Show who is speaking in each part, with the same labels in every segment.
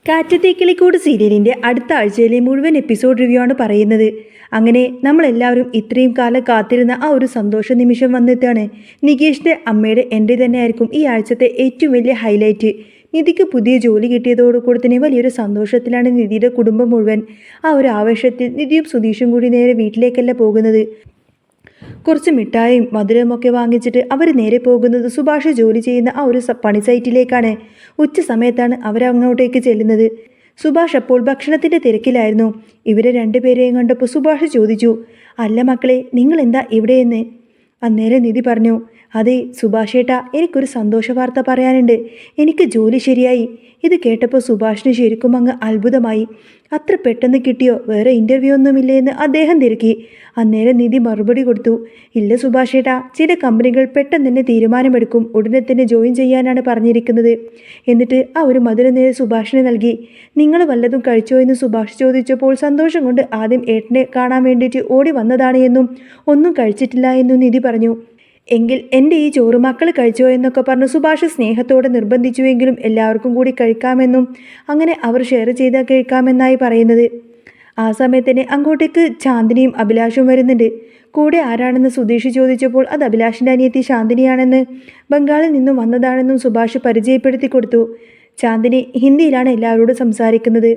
Speaker 1: കാറ്റത്തെ കിളിക്കൂട് സീരിയലിൻ്റെ അടുത്ത ആഴ്ചയിലെ മുഴുവൻ എപ്പിസോഡ് റിവ്യൂ ആണ് പറയുന്നത്. അങ്ങനെ നമ്മളെല്ലാവരും ഇത്രയും കാലം കാത്തിരുന്ന ആ ഒരു സന്തോഷ നിമിഷം വന്നെത്താണ്. നികേഷിൻ്റെ അമ്മയുടെ എൻ്റെ തന്നെ ആയിരിക്കും ഈ ആഴ്ചത്തെ ഏറ്റവും വലിയ ഹൈലൈറ്റ്. നിധിക്ക് പുതിയ ജോലി കിട്ടിയതോടുകൂടി തന്നെ വലിയൊരു സന്തോഷത്തിലാണ് നിധിയുടെ കുടുംബം മുഴുവൻ. ആ ഒരു ആവേശത്തിൽ നിധിയും സുധീഷും കൂടി നേരെ വീട്ടിലേക്കല്ല പോകുന്നത്. കുറച്ച് മിഠായും മധുരമൊക്കെ വാങ്ങിച്ചിട്ട് അവർ നേരെ പോകുന്നത് സുഭാഷ് ജോലി ചെയ്യുന്ന ആ ഒരു പണി സൈറ്റിലേക്കാണ്. ഉച്ച സമയത്താണ് അവരങ്ങോട്ടേക്ക് ചെല്ലുന്നത്. സുഭാഷ് അപ്പോൾ ഭക്ഷണത്തിൻ്റെ തിരക്കിലായിരുന്നു. ഇവരെ രണ്ടുപേരെയും കണ്ടപ്പോൾ സുഭാഷ് ചോദിച്ചു, അല്ല മക്കളെ, നിങ്ങൾ എന്താ ഇവിടെയെന്ന്. അന്നേരം നിധി പറഞ്ഞു, അതെ സുഭാഷേട്ടാ, എനിക്കൊരു സന്തോഷ വാർത്ത പറയാനുണ്ട്. എനിക്ക് ജോലി ശരിയായി. ഇത് കേട്ടപ്പോൾ സുഭാഷിന് ശരിക്കും അങ്ങ് അത്ഭുതമായി. അത്ര പെട്ടെന്ന് കിട്ടിയോ? വേറെ ഇൻ്റർവ്യൂ ഒന്നുമില്ലേ എന്ന് അദ്ദേഹം തിരക്കി. അന്നേരം നിധി മറുപടി കൊടുത്തു, ഇല്ല സുഭാഷേട്ടാ, ചില കമ്പനികൾ പെട്ടെന്ന് തന്നെ തീരുമാനമെടുക്കും. ഉടനെ തന്നെ ജോയിൻ ചെയ്യാനാണ് പറഞ്ഞിരിക്കുന്നത്. എന്നിട്ട് ആ ഒരു മധുരം നേരെ സുഭാഷിന് നൽകി. നിങ്ങൾ വല്ലതും കഴിച്ചോ എന്ന് സുഭാഷ് ചോദിച്ചപ്പോൾ സന്തോഷം കൊണ്ട് ആദ്യം ഏട്ടനെ കാണാൻ വേണ്ടിയിട്ട് ഓടി വന്നതാണ് എന്നും ഒന്നും കഴിച്ചിട്ടില്ല എന്നും നിധി പറഞ്ഞു. എങ്കിൽ എൻ്റെ ഈ ചോറ് മക്കൾ കഴിച്ചോ എന്നൊക്കെ പറഞ്ഞ് സുഭാഷ് സ്നേഹത്തോടെ നിർബന്ധിച്ചുവെങ്കിലും എല്ലാവർക്കും കൂടി കഴിക്കാമെന്നും അങ്ങനെ അവർ ഷെയർ ചെയ്താൽ കഴിക്കാമെന്നായി പറയുന്നത്. ആ സമയത്തന്നെ അങ്ങോട്ടേക്ക് ചാന്ദിനിയും അഭിലാഷും വരുന്നുണ്ട്. കൂടെ ആരാണെന്ന് സുധീഷ് ചോദിച്ചപ്പോൾ അത് അഭിലാഷിൻ്റെ അനിയത്തി ശാന്തിനിയാണെന്ന്, ബംഗാളിൽ നിന്നും വന്നതാണെന്നും സുഭാഷ് പരിചയപ്പെടുത്തി കൊടുത്തു. ചാന്ദിനി ഹിന്ദിയിലാണ് എല്ലാവരോടും സംസാരിക്കുന്നത്.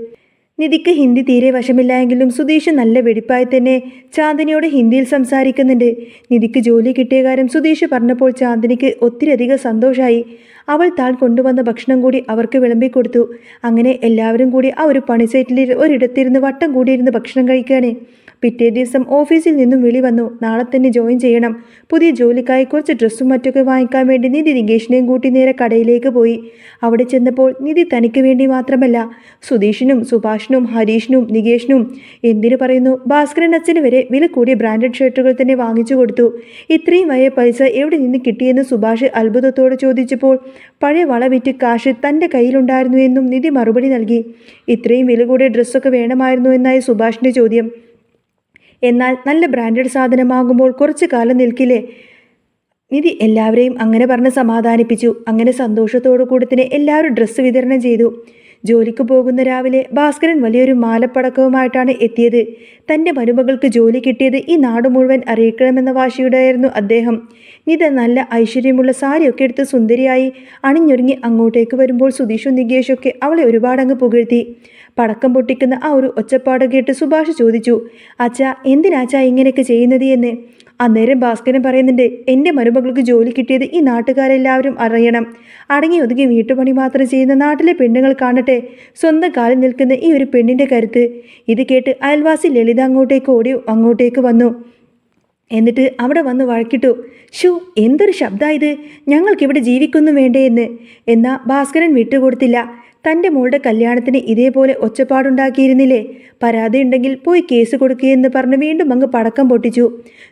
Speaker 1: നിധിക്ക് ഹിന്ദി തീരെ വശമില്ല എങ്കിലും സുധീഷ് നല്ല വെടിപ്പായി തന്നെ ചാന്ദിനിയോട് ഹിന്ദിയിൽ സംസാരിക്കുന്നുണ്ട്. നിധിക്ക് ജോലി കിട്ടിയ കാര്യം സുധീഷ് പറഞ്ഞപ്പോൾ ചാന്ദിനിക്ക് ഒത്തിരിയധികം സന്തോഷമായി. അവൾ താൻ കൊണ്ടുവന്ന ഭക്ഷണം കൂടി അവർക്ക് വിളമ്പിക്കൊടുത്തു. അങ്ങനെ എല്ലാവരും കൂടി ആ ഒരു പണി സൈറ്റിൽ ഒരിടത്തിരുന്ന് വട്ടം കൂടിയിരുന്ന് ഭക്ഷണം കഴിക്കുകയാണ്. പിറ്റേ ദിവസം ഓഫീസിൽ നിന്നും വിളി വന്നു, നാളെ തന്നെ ജോയിൻ ചെയ്യണം. പുതിയ ജോലിക്കായി കുറച്ച് ഡ്രസ്സും മറ്റൊക്കെ വാങ്ങിക്കാൻ വേണ്ടി നിധി നികേഷിനെയും കൂട്ടി നേരെ കടയിലേക്ക് പോയി. അവിടെ ചെന്നപ്പോൾ നിധി തനിക്ക് വേണ്ടി മാത്രമല്ല സുധീഷിനും സുഭാഷിനും ഹരീഷിനും നികേഷിനും, എന്തിനു പറയുന്നു ഭാസ്കരൻ അച്ഛന് വരെ വില കൂടിയ ബ്രാൻഡഡ് ഷർട്ടുകൾ തന്നെ വാങ്ങിച്ചു കൊടുത്തു. ഇത്രയും വലിയ പൈസ എവിടെ നിന്ന് കിട്ടിയെന്ന് സുഭാഷ് അത്ഭുതത്തോടെ ചോദിച്ചപ്പോൾ പഴയ വള വിറ്റ് കാശ് തൻ്റെ കയ്യിലുണ്ടായിരുന്നു എന്നും നിധി മറുപടി നൽകി. ഇത്രയും വില കൂടിയ ഡ്രസ്സൊക്കെ വേണമായിരുന്നു എന്നായി സുഭാഷിൻ്റെ ചോദ്യം. എന്നാൽ നല്ല ബ്രാൻഡഡ് സാധനമാകുമ്പോൾ കുറച്ച് കാലം നിൽക്കില്ലേ. നിധി എല്ലാവരെയും അങ്ങനെ പറഞ്ഞ് സമാധാനിപ്പിച്ചു. അങ്ങനെ സന്തോഷത്തോടു കൂടി തന്നെ എല്ലാവരും ഡ്രസ്സ് വിതരണം ചെയ്തു. ജോലിക്ക് പോകുന്ന രാവിലെ ഭാസ്കരൻ വലിയൊരു മാലപ്പടക്കവുമായിട്ടാണ് എത്തിയത്. തൻ്റെ മരുമകൾക്ക് ജോലി കിട്ടിയത് ഈ നാട് മുഴുവൻ അറിയിക്കണമെന്ന വാശിയുടെയായിരുന്നു അദ്ദേഹം. നിധ നല്ല ഐശ്വര്യമുള്ള സാരിയൊക്കെ എടുത്ത് സുന്ദരിയായി അണിഞ്ഞൊരുങ്ങി അങ്ങോട്ടേക്ക് വരുമ്പോൾ സുധീഷും നികേഷൊക്കെ അവളെ ഒരുപാടങ്ങ് പുകഴ്ത്തി. പടക്കം പൊട്ടിക്കുന്ന ആ ഒരു ഒച്ചപ്പാട് കേട്ട് സുഭാഷ് ചോദിച്ചു, അച്ഛാ എന്തിനാച്ചാ ഇങ്ങനെയൊക്കെ ചെയ്യുന്നത് എന്ന്. അന്നേരം ഭാസ്കരൻ പറയുന്നുണ്ട്, എൻ്റെ മരുമകൾക്ക് ജോലി കിട്ടിയത് ഈ നാട്ടുകാരെല്ലാവരും അറിയണം. അടങ്ങി ഒതുങ്ങി വീട്ടുപണി മാത്രം ചെയ്യുന്ന നാട്ടിലെ പെണ്ണുങ്ങൾ കാണട്ടെ സ്വന്തം കാലിൽ നിൽക്കുന്ന ഈ ഒരു പെണ്ണിൻ്റെ കരുത്ത്. ഇത് കേട്ട് അയൽവാസി ലളിത അങ്ങോട്ടേക്ക് വന്നു. എന്നിട്ട് അവിടെ വന്ന് വഴക്കിട്ടു. ഷൂ, എന്തൊരു ശബ്ദമാണ് ഇത്, ഞങ്ങൾക്കിവിടെ ജീവിക്കൊന്നും വേണ്ടേ എന്ന്. എന്നാൽ ഭാസ്കരൻ വിട്ടുകൊടുത്തില്ല. തൻ്റെ മോളുടെ കല്യാണത്തിന് ഇതേപോലെ ഒച്ചപ്പാടുണ്ടാക്കിയിരുന്നില്ലേ, പരാതി ഉണ്ടെങ്കിൽ പോയി കേസ് കൊടുക്കുകയെന്ന് പറഞ്ഞ് വീണ്ടും അങ്ങ് പടക്കം പൊട്ടിച്ചു.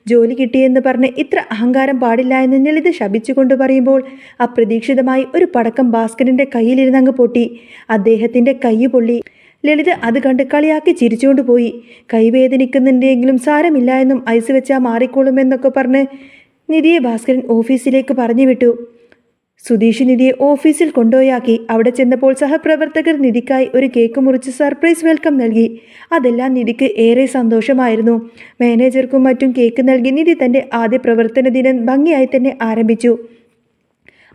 Speaker 1: ജോലി കിട്ടിയെന്ന് പറഞ്ഞ് ഇത്ര അഹങ്കാരം പാടില്ല എന്ന് ലളിത ശപിച്ചുകൊണ്ട് പറയുമ്പോൾ അപ്രതീക്ഷിതമായി ഒരു പടക്കം ഭാസ്കരൻ്റെ കയ്യിലിരുന്നങ്ങ് പൊട്ടി. അദ്ദേഹത്തിൻ്റെ കൈ പൊള്ളി. ലളിത അത് കണ്ട് കളിയാക്കി ചിരിച്ചുകൊണ്ട് പോയി. കൈവേദനിക്കുന്നുണ്ടെങ്കിലും സാരമില്ല എന്നും ഐസ് വെച്ചാൽ മാറിക്കോളുമെന്നൊക്കെ പറഞ്ഞ് നിധിയെ ഭാസ്കരൻ ഓഫീസിലേക്ക് പറഞ്ഞു വിട്ടു. സുധീഷ് നിധിയെ ഓഫീസിൽ കൊണ്ടുപോയാക്കി. അവിടെ ചെന്നപ്പോൾ സഹപ്രവർത്തകർ നിധിക്കായി ഒരു കേക്ക് മുറിച്ച് സർപ്രൈസ് വെൽക്കം നൽകി. അതെല്ലാം നിധിക്ക് ഏറെ സന്തോഷമായിരുന്നു. മാനേജർക്കും മറ്റും കേക്ക് നൽകി നിധി തൻ്റെ ആദ്യ പ്രവർത്തന ദിനം ഭംഗിയായി തന്നെ ആരംഭിച്ചു.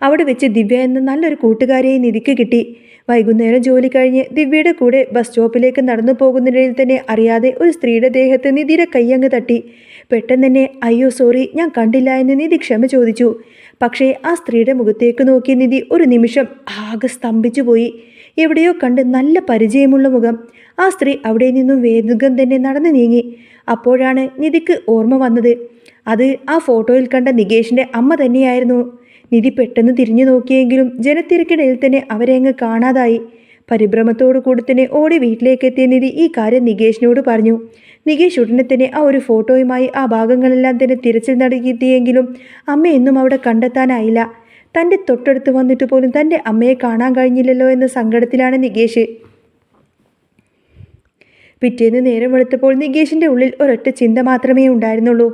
Speaker 1: അവിടെ വെച്ച് ദിവ്യ എന്ന നല്ലൊരു കൂട്ടുകാരിയെ നിധിക്ക് കിട്ടി. വൈകുന്നേരം ജോലി കഴിഞ്ഞ് ദിവ്യയുടെ കൂടെ ബസ് സ്റ്റോപ്പിലേക്ക് നടന്നു പോകുന്നതിനിടയിൽ തന്നെ അറിയാതെ ഒരു സ്ത്രീയുടെ ദേഹത്ത് നിധിയുടെ കയ്യങ്ങ് തട്ടി. പെട്ടെന്ന് തന്നെ അയ്യോ സോറി, ഞാൻ കണ്ടില്ല എന്ന് നിധി ക്ഷമ ചോദിച്ചു. പക്ഷേ ആ സ്ത്രീയുടെ മുഖത്തേക്ക് നോക്കിയ നിധി ഒരു നിമിഷം ആകെ സ്തംഭിച്ചു പോയി. എവിടെയോ കണ്ട് നല്ല പരിചയമുള്ള മുഖം. ആ സ്ത്രീ അവിടെ നിന്നും വേഗം തന്നെ നടന്നു നീങ്ങി. അപ്പോഴാണ് നിധിക്ക് ഓർമ്മ വന്നത്. അത് ആ ഫോട്ടോയിൽ കണ്ട നികേഷിൻ്റെ അമ്മ തന്നെയായിരുന്നു. നിധി പെട്ടെന്ന് തിരിഞ്ഞു നോക്കിയെങ്കിലും ജനത്തിരക്കിടയിൽ തന്നെ അവരെ അങ്ങ് കാണാതായി. പരിഭ്രമത്തോടു കൂടി തന്നെ ഓടി വീട്ടിലേക്ക് എത്തിയ നിധി ഈ കാര്യം നികേഷിനോട് പറഞ്ഞു. നികേഷ് ഉടനെ തന്നെ ആ ഒരു ഫോട്ടോയുമായി ആ ഭാഗങ്ങളെല്ലാം തന്നെ തിരച്ചിൽ നടത്തിയെങ്കിലും അമ്മയൊന്നും അവിടെ കണ്ടെത്താനായില്ല. തൻ്റെ തൊട്ടടുത്ത് വന്നിട്ട് പോലും തൻ്റെ അമ്മയെ കാണാൻ കഴിഞ്ഞില്ലല്ലോ എന്ന സങ്കടത്തിലാണ് നികേഷ്. പിറ്റേന്ന് നേരം വെളുത്തപ്പോൾ നികേഷിൻ്റെ ഉള്ളിൽ ഒരൊറ്റ ചിന്ത മാത്രമേ ഉണ്ടായിരുന്നുള്ളൂ.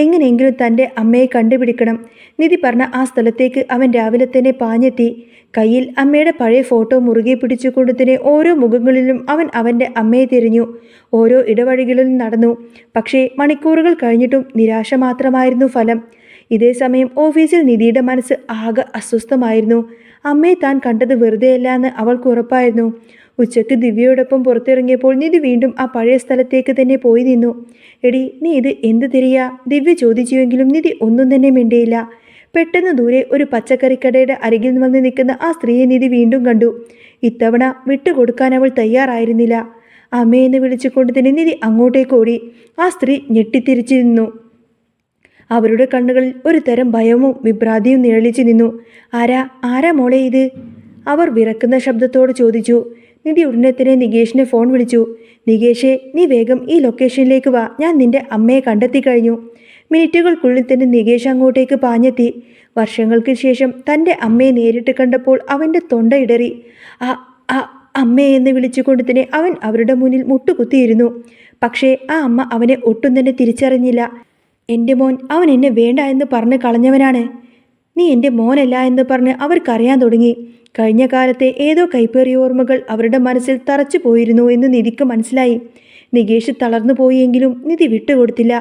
Speaker 1: എങ്ങനെയെങ്കിലും തൻ്റെ അമ്മയെ കണ്ടുപിടിക്കണം. നിധി പറഞ്ഞ ആ സ്ഥലത്തേക്ക് അവൻ രാവിലെ തന്നെ പാഞ്ഞെത്തി. കയ്യിൽ അമ്മയുടെ പഴയ ഫോട്ടോ മുറുകെ പിടിച്ചുകൊണ്ട് തന്നെ ഓരോ മുഖങ്ങളിലും അവൻ അവൻ്റെ അമ്മയെ തിരഞ്ഞു. ഓരോ ഇടവഴികളിലും നടന്നു. പക്ഷേ മണിക്കൂറുകൾ കഴിഞ്ഞിട്ടും നിരാശ മാത്രമായിരുന്നു ഫലം. ഇതേ സമയം ഓഫീസിൽ നിധിയുടെ മനസ്സ് ആകെ അസ്വസ്ഥമായിരുന്നു. അമ്മയെ താൻ കണ്ടത് വെറുതെയല്ല എന്ന് അവൾക്ക് ഉറപ്പായിരുന്നു. ഉച്ചയ്ക്ക് ദിവ്യയോടൊപ്പം പുറത്തിറങ്ങിയപ്പോൾ നിധി വീണ്ടും ആ പഴയ സ്ഥലത്തേക്ക് തന്നെ പോയി നിന്നു. എടി, നീ ഇത് എന്ത് തിരിയാ? ദിവ്യ ചോദിച്ചുവെങ്കിലും നിധി ഒന്നും തന്നെ മിണ്ടിയില്ല. പെട്ടെന്ന് ദൂരെ ഒരു പച്ചക്കറിക്കടയുടെ അരികിൽ വന്ന് നിൽക്കുന്ന ആ സ്ത്രീയെ നിധി വീണ്ടും കണ്ടു. ഇത്തവണ വിട്ടുകൊടുക്കാൻ അവൾ തയ്യാറായിരുന്നില്ല. അമ്മയെന്ന് വിളിച്ചുകൊണ്ട് തന്നെ നിധി അങ്ങോട്ടേക്ക് ഓടി. ആ സ്ത്രീ ഞെട്ടിത്തിരിച്ചു നിന്നു. അവരുടെ കണ്ണുകളിൽ ഒരു തരം ഭയവും വിഭ്രാന്തിയും നിഴലിച്ചു നിന്നു. ആരാ മോളെ ഇത്? അവർ വിറക്കുന്ന ശബ്ദത്തോട് ചോദിച്ചു. നിധി ഉടനെ തന്നെ നികേഷിനെ ഫോൺ വിളിച്ചു. നികേഷേ, നീ വേഗം ഈ ലൊക്കേഷനിലേക്ക് വാ, ഞാൻ നിന്റെ അമ്മയെ കണ്ടെത്തി കഴിഞ്ഞു. മിനിറ്റുകൾക്കുള്ളിൽ തന്നെ നികേഷ് അങ്ങോട്ടേക്ക് പാഞ്ഞെത്തി. വർഷങ്ങൾക്ക് ശേഷം തൻ്റെ അമ്മയെ നേരിട്ട് കണ്ടപ്പോൾ അവൻ്റെ തൊണ്ട ഇടറി. അമ്മയെന്ന് വിളിച്ചുകൊണ്ട് തന്നെ അവൻ അവരുടെ മുന്നിൽ മുട്ടുകുത്തിയിരുന്നു. പക്ഷേ ആ അമ്മ അവനെ ഒട്ടും തന്നെ തിരിച്ചറിഞ്ഞില്ല. എൻ്റെ മോൻ, അവൻ എന്നെ വേണ്ട എന്ന് പറഞ്ഞ് കളഞ്ഞവനാണ്. നീ എൻ്റെ മോനല്ല എന്ന് പറഞ്ഞ് അവർക്കറിയാൻ തുടങ്ങി. കഴിഞ്ഞ കാലത്തെ ഏതോ കൈപ്പേറിയ ഓർമ്മകൾ അവരുടെ മനസ്സിൽ തറച്ചു പോയിരുന്നു എന്ന് നിധിക്ക് മനസ്സിലായി. നികേഷ് തളർന്നു പോയെങ്കിലും നിധി വിട്ടുകൊടുത്തില്ല.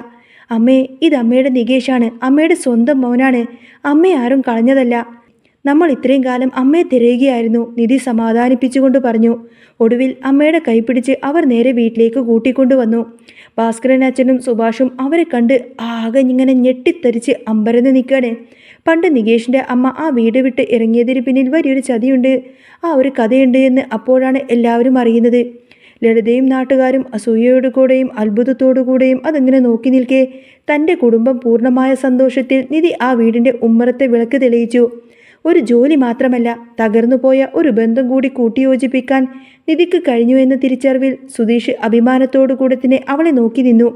Speaker 1: അമ്മേ, ഇത് അമ്മയുടെ നികേഷാണ്, അമ്മയുടെ സ്വന്തം മോനാണ്. അമ്മയെ ആരും കളഞ്ഞതല്ല. നമ്മൾ ഇത്രയും കാലം അമ്മയെ തിരയുകയായിരുന്നു, നിധി സമാധാനിപ്പിച്ചുകൊണ്ട് പറഞ്ഞു. ഒടുവിൽ അമ്മയുടെ കൈപിടിച്ച് അവർ നേരെ വീട്ടിലേക്ക് കൂട്ടിക്കൊണ്ടുവന്നു. ഭാസ്കരൻ അച്ഛനും സുഭാഷും അവരെ കണ്ട് ആകെ ഇങ്ങനെ ഞെട്ടിത്തരിച്ച് അമ്പരന്ന് നിൽക്കുകയാണ്. പണ്ട് നികേഷിൻ്റെ അമ്മ ആ വീട് വിട്ട് ഇറങ്ങിയതിന് പിന്നിൽ വലിയൊരു ചതിയുണ്ട്, ആ ഒരു കഥയുണ്ട് എന്ന് അപ്പോഴാണ് എല്ലാവരും അറിയുന്നത്. ലളിതയും നാട്ടുകാരും അസൂയയോടുകൂടെയും അത്ഭുതത്തോടുകൂടെയും അതിങ്ങനെ നോക്കി നിൽക്കെ തൻ്റെ കുടുംബം പൂർണ്ണമായ സന്തോഷത്തിൽ നിധി ആ വീടിൻ്റെ ഉമ്മറത്തെ വിളക്ക് തെളിയിച്ചു. ഒരു ജോലി മാത്രമല്ല, തകർന്നുപോയ ഒരു ബന്ധം കൂടി കൂട്ടിയോജിപ്പിക്കാൻ നിധിക്ക് കഴിഞ്ഞു എന്ന തിരിച്ചറിവിൽ സുധീഷ് അഭിമാനത്തോടുകൂടെ തന്നെ അവളെ നോക്കി നിന്നു.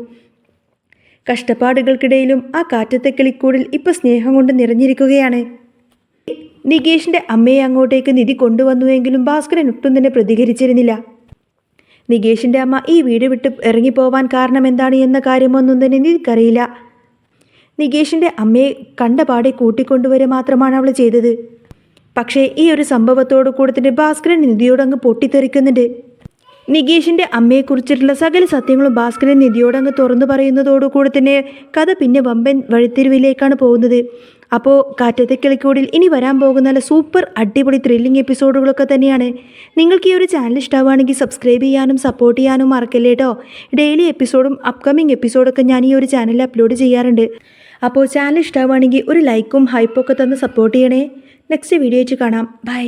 Speaker 1: കഷ്ടപ്പാടുകൾക്കിടയിലും ആ കാറ്റത്തെ കിളിക്കൂടിൽ ഇപ്പോൾ സ്നേഹം കൊണ്ട് നിറഞ്ഞിരിക്കുകയാണ്. നികേഷിൻ്റെ അമ്മയെ അങ്ങോട്ടേക്ക് നിധി കൊണ്ടുവന്നുവെങ്കിലും ഭാസ്കരൻ ഒട്ടും തന്നെ പ്രതികരിച്ചിരുന്നില്ല. നികേഷിൻ്റെ അമ്മ ഈ വീട് വിട്ട് ഇറങ്ങിപ്പോവാൻ കാരണം എന്താണ് എന്ന കാര്യമൊന്നും തന്നെ നിധിക്കറിയില്ല. നികേഷിൻ്റെ അമ്മയെ കണ്ട പാടെ കൂട്ടിക്കൊണ്ടുവരെ മാത്രമാണ് അവൾ ചെയ്തത്. പക്ഷേ ഈ ഒരു സംഭവത്തോടു കൂടെ തന്നെ ഭാസ്കരൻ നിധിയോടങ്ങ് പൊട്ടിത്തെറിക്കുന്നുണ്ട്. നികേഷിൻ്റെ അമ്മയെക്കുറിച്ചിട്ടുള്ള സകല സത്യങ്ങളും ഭാസ്കരൻ നിധിയോടങ്ങ് തുറന്നു പറയുന്നതോടുകൂടി തന്നെ കഥ പിന്നെ വമ്പൻ വഴിത്തിരിവിലേക്കാണ് പോകുന്നത്. അപ്പോൾ കാറ്റത്തെ കിളിക്കൂടിൽ ഇനി വരാൻ പോകുന്ന നല്ല സൂപ്പർ അടിപൊളി ത്രില്ലിംഗ് എപ്പിസോഡുകളൊക്കെ തന്നെയാണ്. നിങ്ങൾക്ക് ഈ ഒരു ചാനൽ ഇഷ്ടമാണെങ്കിൽ സബ്സ്ക്രൈബ് ചെയ്യാനും സപ്പോർട്ട് ചെയ്യാനും മറക്കല്ലേ കേട്ടോ. ഡെയിലി എപ്പിസോഡും അപ്കമിങ് എപ്പിസോഡൊക്കെ ഞാൻ ഈ ഒരു ചാനലിൽ അപ്ലോഡ് ചെയ്യാറുണ്ട്. അപ്പോൾ ചാനൽ ഇഷ്ടമാണെങ്കിൽ ഒരു ലൈക്കും ഹൈപ്പൊക്കെ തന്ന് സപ്പോർട്ട് ചെയ്യണേ. നെക്സ്റ്റ് വീഡിയോ ആയിട്ട് കാണാം. ബൈ.